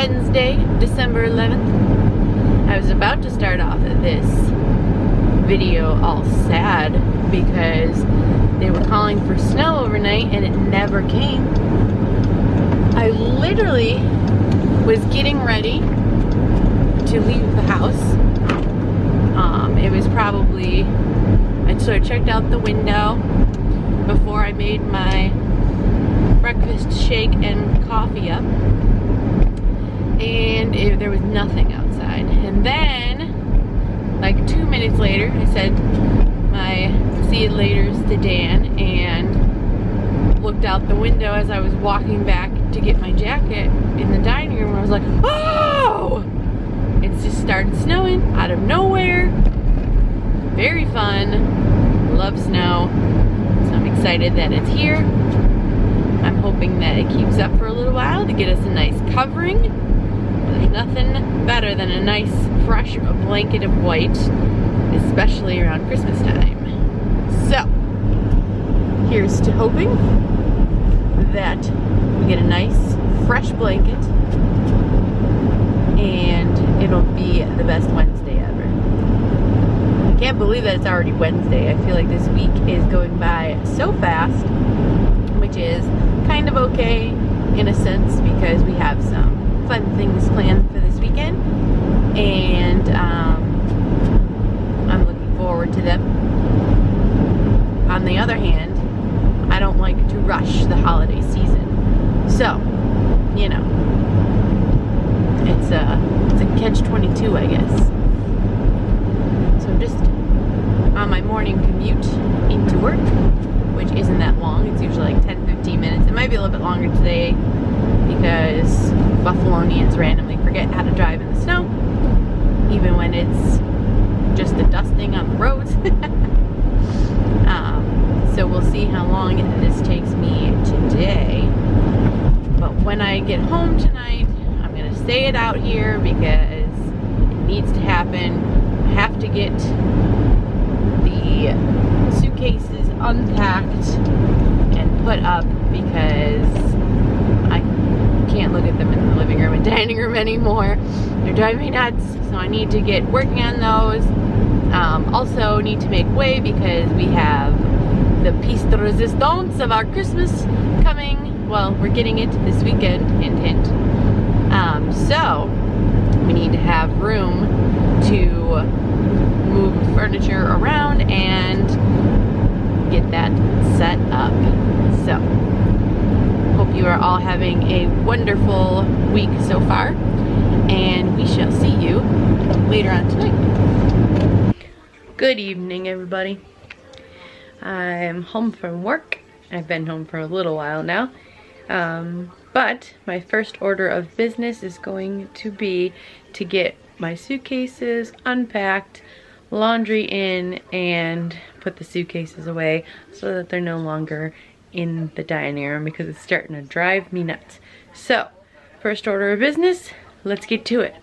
Wednesday, December 11th. I was about to start off this video all sad because they were calling for snow overnight and it never came. I literally was getting ready to leave the house. It was probably, so I checked out the window before I made my breakfast shake and coffee up, and there was nothing outside. And then, like 2 minutes later, I said my see you laters to Dan and looked out the window as I was walking back to get my jacket in the dining room. I was like, oh! It's just started snowing out of nowhere. Very fun. Love snow. So I'm excited that it's here. I'm hoping that it keeps up for a little while to get us a nice covering. There's nothing better than a nice fresh blanket of white, especially around Christmas time. So, here's to hoping that we get a nice fresh blanket and it'll be the best Wednesday ever. I can't believe that it's already Wednesday. I feel like this week is going by so fast, which is kind of okay in a sense because we have some fun things planned for this weekend, and I'm looking forward to them. On the other hand, I don't like to rush the holiday season, so you know, it's a catch-22, I guess. So I'm just on my morning commute into work, which isn't that long. It's usually like 10-15 minutes. It might be a little bit longer today because Buffalonians randomly forget how to drive in the snow, even when it's just a dusting on the roads. So we'll see how long this takes me today. But when I get home tonight, I'm going to stay it out here because it needs to happen. I have to get the suitcases unpacked and put up because I can't look at them in the living room and dining room anymore. They're driving me nuts, so I need to get working on those. Also need to make way because we have the piece de resistance of our Christmas coming. Well, we're getting it this weekend, hint hint. So we need to have room to move furniture around and get that set up. So hope you are all having a wonderful week so far, and we shall see you later on tonight. Good evening, everybody. I'm home from work. I've been home for a little while now, but my first order of business is going to be to get my suitcases unpacked, laundry in, and put the suitcases away so that they're no longer in the dining room because it's starting to drive me nuts. So, first order of business, let's get to it.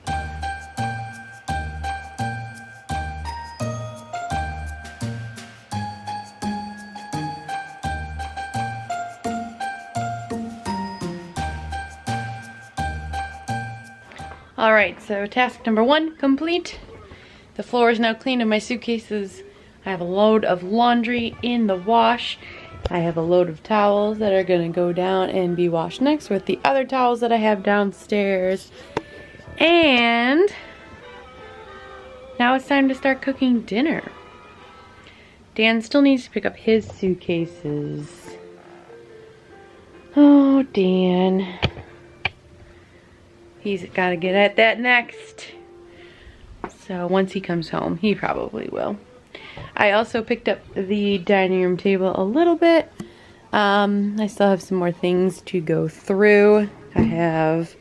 Alright, so task number 1 complete. The floor is now clean of my suitcases. I have a load of laundry in the wash. I have a load of towels that are going to go down and be washed next with the other towels that I have downstairs. And now it's time to start cooking dinner. Dan still needs to pick up his suitcases. Oh, Dan. He's got to get at that next. So once he comes home, he probably will. I also picked up the dining room table a little bit. I still have some more things to go through. I have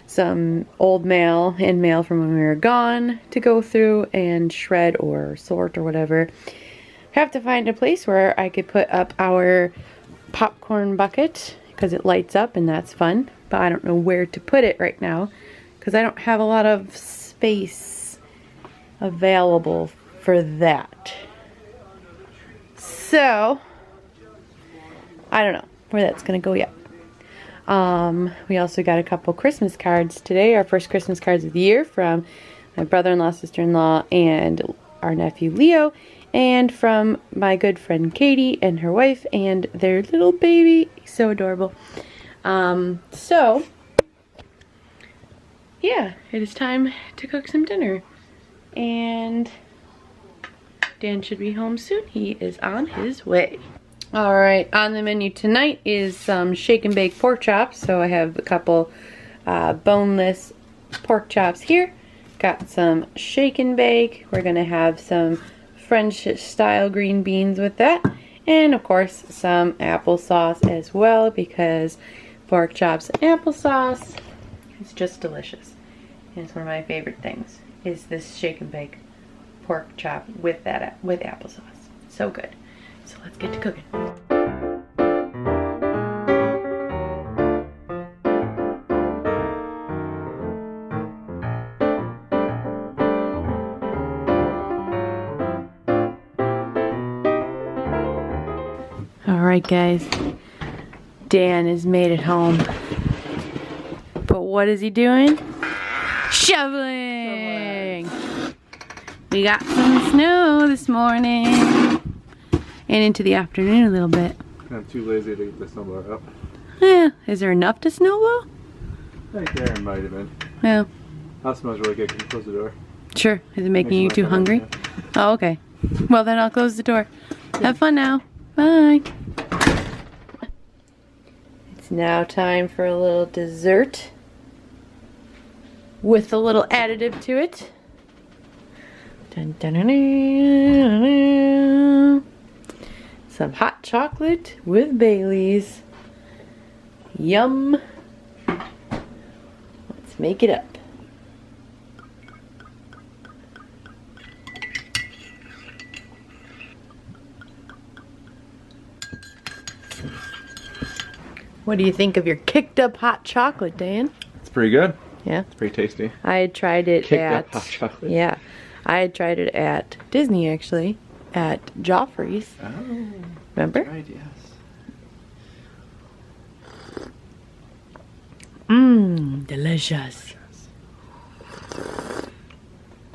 some old mail and mail from when we were gone to go through and shred or sort or whatever. I have to find a place where I could put up our popcorn bucket because it lights up and that's fun. But I don't know where to put it right now because I don't have a lot of space available for that. So, I don't know where that's going to go yet. We also got a couple Christmas cards today, our first Christmas cards of the year from my brother-in-law, sister-in-law, and our nephew Leo, and from my good friend Katie and her wife and their little baby. So adorable. So yeah, it is time to cook some dinner, and Dan should be home soon. He is on his way. Alright, on the menu tonight is some shake and bake pork chops. So I have a couple boneless pork chops here. Got some shake and bake. We're going to have some French style green beans with that. And of course some applesauce as well, because pork chops and applesauce is just delicious. And it's one of my favorite things, is this shake and bake pork chop with applesauce. So good. So let's get to cooking. Alright guys, Dan has made it home. But what is he doing? Shoveling! We got some snow this morning. And into the afternoon a little bit. I'm too lazy to get the snowblower up. Yeah, is there enough to snowblow? I think there might have been. Yeah. That smells really good. Can you close the door? Sure. Is it making you too hungry? Oh, okay. Well, then I'll close the door. Have fun now. Bye. It's now time for a little dessert with a little additive to it. Dun, dun, dun, dun, dun. Some hot chocolate with Baileys. Yum. Let's make it up. What do you think of your kicked up hot chocolate, Dan? It's pretty good. Yeah? It's pretty tasty. I had tried it Kicked at... up hot chocolate. Yeah. I had tried it at Disney, actually. At Joffrey's. Oh. Remember? Right, yes. Mmm, delicious. You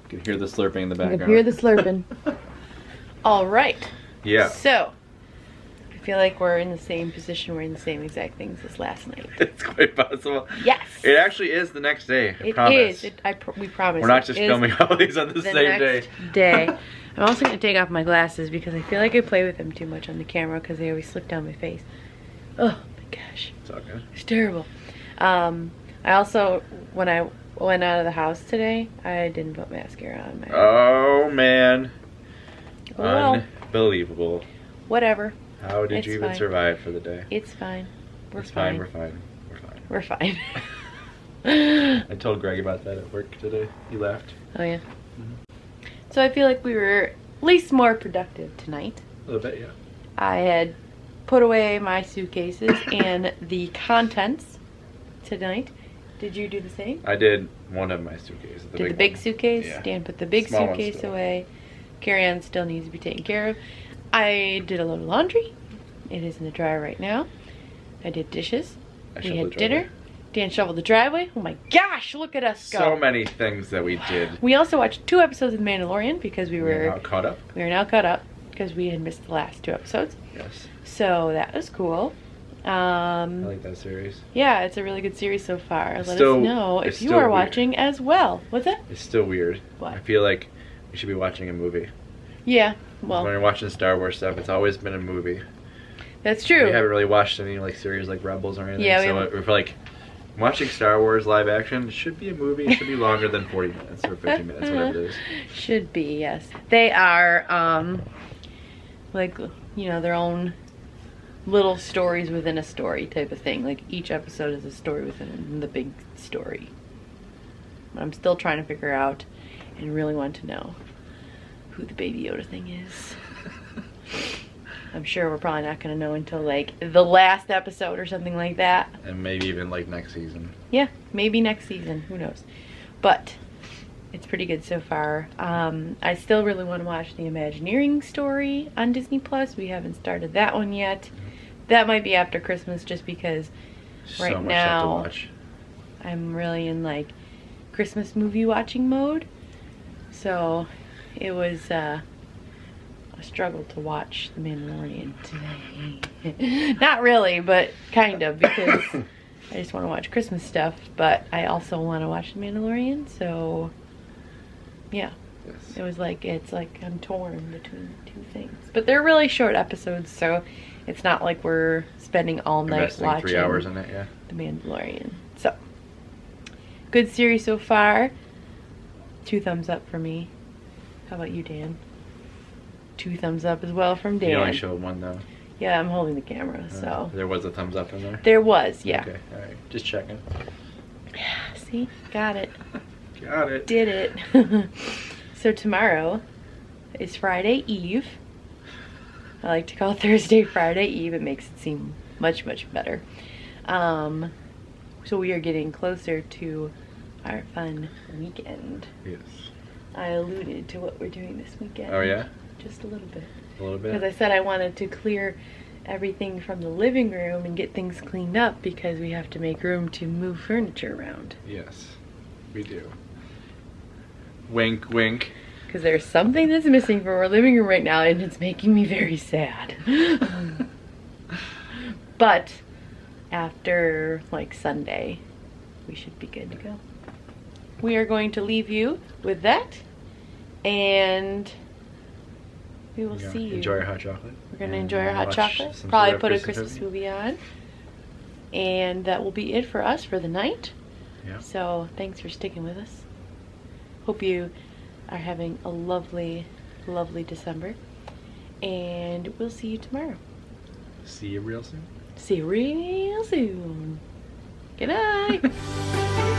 can hear the slurping in the I background. can hear the slurping. All right. Yeah. So, I feel like we're in the same position. We're in the same exact things as last night. It's quite possible. Yes. It actually is the next day. I It promise. is. We promise. We're not just It is filming all these on the same day. next day. I'm also going to take off my glasses because I feel like I play with them too much on the camera because they always slip down my face. Oh my gosh. It's all good. It's terrible. I also, when I went out of the house today, I didn't put mascara on my Oh man. Well, Unbelievable. whatever. How did It's you even fine. survive for the day? It's fine. We're It's fine. We're fine. We're fine. We're fine. I told Greg about that at work today. He laughed. Oh yeah. So I feel like we were at least more productive tonight. A little bit, yeah. I had put away my suitcases and the contents tonight. Did you do the same? I did one of my suitcases. Did the big one. suitcase? Yeah. Dan put the big Small one suitcase still. away. Carry-on still needs to be taken care of. I did a load of laundry. It is in the dryer right now. I did dishes. I We shoveled had the driveway. dinner. Dan shoveled the driveway. Oh my gosh, look at us go. So many things that we did. We also watched 2 episodes of The Mandalorian because we We're were not caught up. now caught up because we had missed the last 2 episodes. Yes. So that was cool. I like that series. Yeah, it's a really good series so far. Let still- us know it's if you still are weird. watching as well. What's that? It's still weird. What? I feel like we should be watching a movie. Yeah, When well, you're watching Star Wars stuff, it's always been a movie. that's true. We haven't really watched any like series like Rebels or anything. Yeah, we so haven't. if like watching Star Wars live action, it should be a movie. It should be longer than 40 minutes or 50 minutes, whatever it is. Should be, yes. They are, like, you know, their own little stories within a story type of thing. Like, each episode is a story within the big story. I'm still trying to figure out and really want to know who the Baby Yoda thing is. I'm sure we're probably not going to know until, like, the last episode or something like that. And maybe even like next season. Yeah, maybe next season. Who knows? But it's pretty good so far. I still really want to watch the Imagineering story on Disney Plus. We haven't started that one yet. That might be after Christmas just because So right much now, stuff to watch. I'm really in like Christmas movie watching mode. So it was a struggle to watch The Mandalorian today. Not really, but kind of, because I just want to watch Christmas stuff, but I also want to watch The Mandalorian, so yeah. Yes. It was like, it's like I'm torn between the two things. But they're really short episodes, so it's not like we're spending all night Investing watching 3 hours in it, yeah. The Mandalorian. So, good series so far. 2 thumbs up for me. How about you, Dan? 2 thumbs up as well from Dan. You only showed 1 though. Yeah, I'm holding the camera, so. There was a thumbs up in there? There was, yeah. Okay, alright. Just checking. See? Got it. Got it. Did it. So tomorrow is Friday Eve. I like to call Thursday Friday Eve. It makes it seem much, much better. So we are getting closer to our fun weekend. Yes. I alluded to what we're doing this weekend. Oh yeah? Just a little bit. A little bit? Because I said I wanted to clear everything from the living room and get things cleaned up because we have to make room to move furniture around. Yes, we do. Wink, wink. Because there's something that's missing from our living room right now, and it's making me very sad. But after like Sunday, we should be good to go. We are going to leave you with that, and we will see you. Enjoy your hot chocolate. We're going to enjoy our hot watch chocolate. some Probably sort of put a Christmas movie on. And that will be it for us for the night. Yeah. So thanks for sticking with us. Hope you are having a lovely, lovely December. And we'll see you tomorrow. See you real soon. See you real soon. Good night.